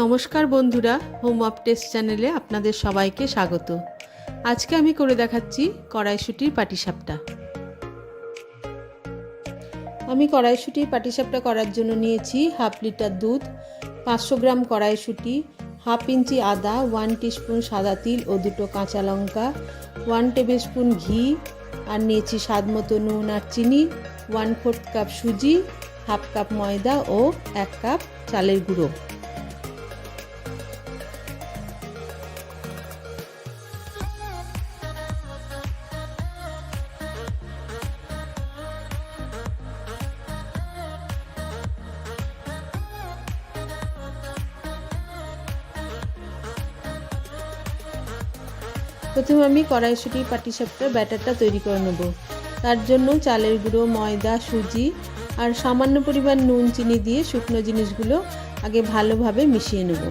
নমস্কার বন্ধুরা, home of test চ্যানেলে আপনাদের সবাইকে স্বাগত। আজকে আমি করে দেখাচ্ছি কড়াইশুঁটির পাটিসাপটা। আমি কড়াইশুঁটির পাটিসাপটা করার জন্য নিয়েছি হাফ লিটার দুধ, 500 গ্রাম কড়াইশুঁটি, হাফ ইঞ্চি আদা, 1 টিস্পুন সাদা তিল ও 2 কাঁচা লঙ্কা, 1 টেবিল স্পুন ঘি, আর নিয়েছি স্বাদ মতো নুন আর চিনি, 1/4 কাপ সুজি, হাফ কাপ ময়দা ও 1 কাপ চালের গুঁড়ো। প্রথমে আমি কড়াইশুঁটির পাটিসাপটার ব্যাটারটা তৈরি করে নেব। তার জন্য চালের গুঁড়ো, ময়দা, সুজি আর সামান্য পরিমাণ নুন চিনি দিয়ে শুকনো জিনিসগুলো আগে ভালোভাবে মিশিয়ে নেব।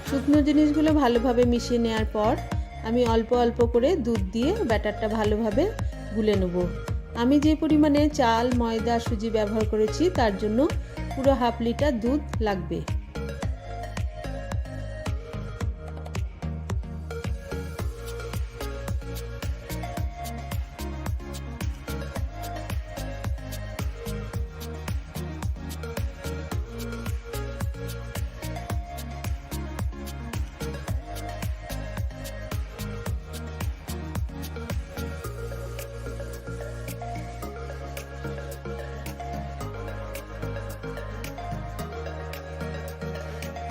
শুকনো জিনিসগুলো ভালোভাবে মিশিয়ে নেওয়ার পর আমি অল্প অল্প করে দুধ দিয়ে ব্যাটারটা ভালোভাবে গুলে নেব। আমি যে পরিমাণে চাল, ময়দা, সুজি ব্যবহার করেছি তার জন্য পুরো হাফ লিটার দুধ লাগবে।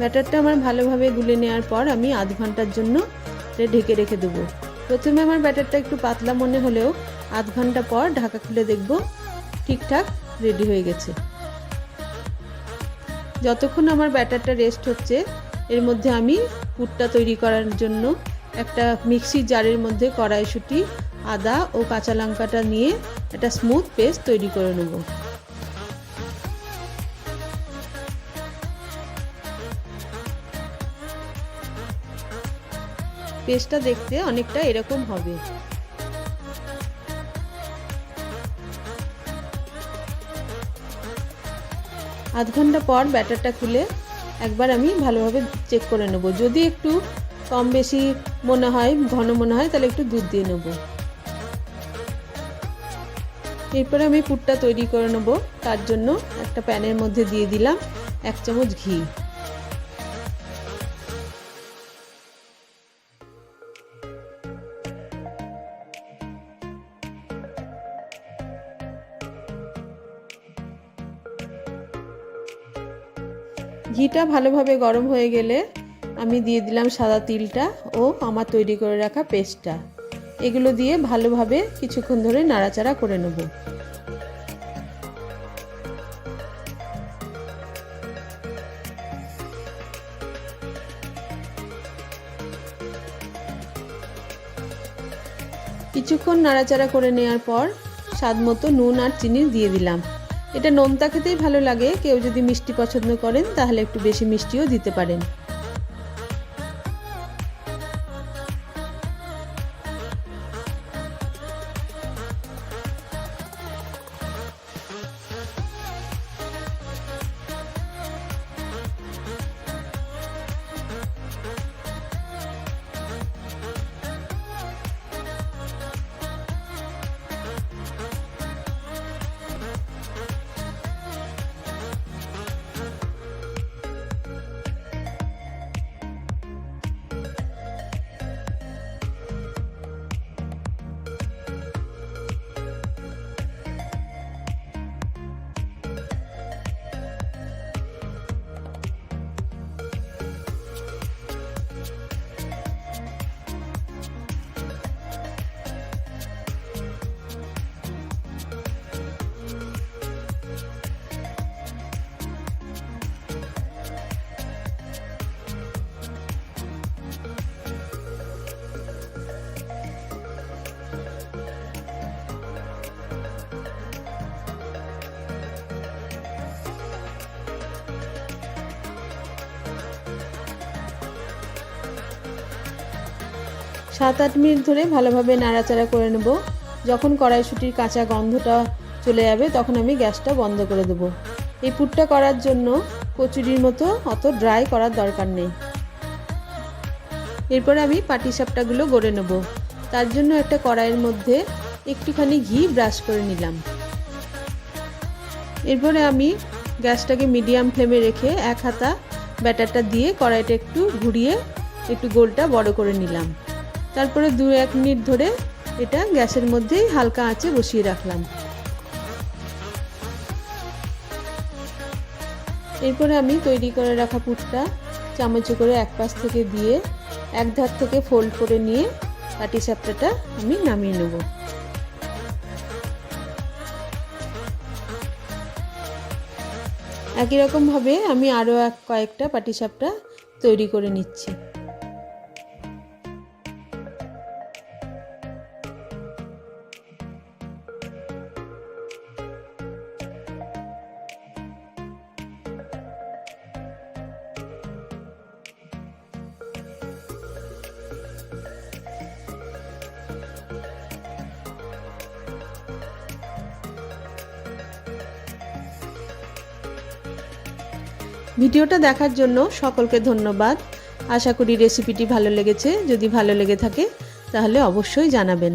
ব্যাটারটা আমার ভালোভাবে গুলে নেওয়ার পর আমি আধ ঘন্টার জন্য ঢেকে রেখে দেবো। প্রথমে আমার ব্যাটারটা একটু পাতলা মনে হলেও আধ ঘন্টা পর ঢাকা খুলে দেখব ঠিকঠাক রেডি হয়ে গেছে। যতক্ষণ আমার ব্যাটারটা রেস্ট হচ্ছে এর মধ্যে আমি পুরটা তৈরি করার জন্য একটা মিক্সির জারের মধ্যে কড়াইশুঁটি, আদা ও কাঁচা লঙ্কাটা নিয়ে একটা স্মুথ পেস্ট তৈরি করে নেব। পেস্টটা দেখতে অনেকটা এরকম হবে। আধ ঘন্টা পর ব্যাটারটা খুলে একবার আমি ভালোভাবে চেক করে নেব। যদি একটু কম বেশি মনে হয়, ঘন মনে হয়, তাহলে একটু দুধ দিয়ে নেব। এরপরে আমি পুরটা তৈরি করে নেব। তার জন্য একটা প্যানের মধ্যে দিয়ে দিলাম 1 চামচ ঘি। ঘিটা ভালোভাবে গরম হয়ে গেলে আমি দিয়ে দিলাম সাদা তিলটা ও আমার তৈরি করে রাখা পেস্টটা। এগুলো দিয়ে ভালোভাবে কিছুক্ষণ ধরে নাড়াচাড়া করে নেব। কিছুক্ষণ নাড়াচাড়া করে নেওয়ার পর স্বাদ মতো নুন আর চিনি দিয়ে দিলাম। এটা নোনতা খেতেই ভালো লাগে, কেউ যদি মিষ্টি পছন্দ করেন তাহলে একটু বেশি মিষ্টিও দিতে পারেন। সাত আট মিনিট ধরে ভালোভাবে নাড়াচাড়া করে নেব। যখন কড়াইশুঁটির কাঁচা গন্ধটা চলে যাবে তখন আমি গ্যাসটা বন্ধ করে দেবো। এই পুরটা করার জন্য কচুরির মতো অত ড্রাই করার দরকার নেই। এরপরে আমি পাটিসাপটাগুলো গড়ে নেব। তার জন্য একটা কড়াইয়ের মধ্যে একটুখানি ঘি ব্রাশ করে নিলাম। এরপরে আমি গ্যাসটাকে মিডিয়াম ফ্লেমে রেখে এক হাতা ব্যাটারটা দিয়ে কড়াইটা একটু ঘুরিয়ে একটু গোলটা বড় করে নিলাম। তারপরে 2-1 মিনিট ধরে এটা গ্যাসের মধ্যেই হালকা আঁচে বসিয়ে রাখলাম। এরপরে আমি তৈরি করে রাখা পুরটা চামচে করে এক পাশ থেকে দিয়ে এক ধার থেকে ফোল্ড করে নিয়ে পাটিসাপটাটা আমি নামিয়ে নেব। একই রকমভাবে আমি আরও কয়েকটা পাটিসাপটা তৈরি করে নিচ্ছি। ভিডিওটা দেখার জন্য সকলকে ধন্যবাদ। আশা করি রেসিপিটি ভালো লেগেছে। যদি ভালো লেগে থাকে তাহলে অবশ্যই জানাবেন।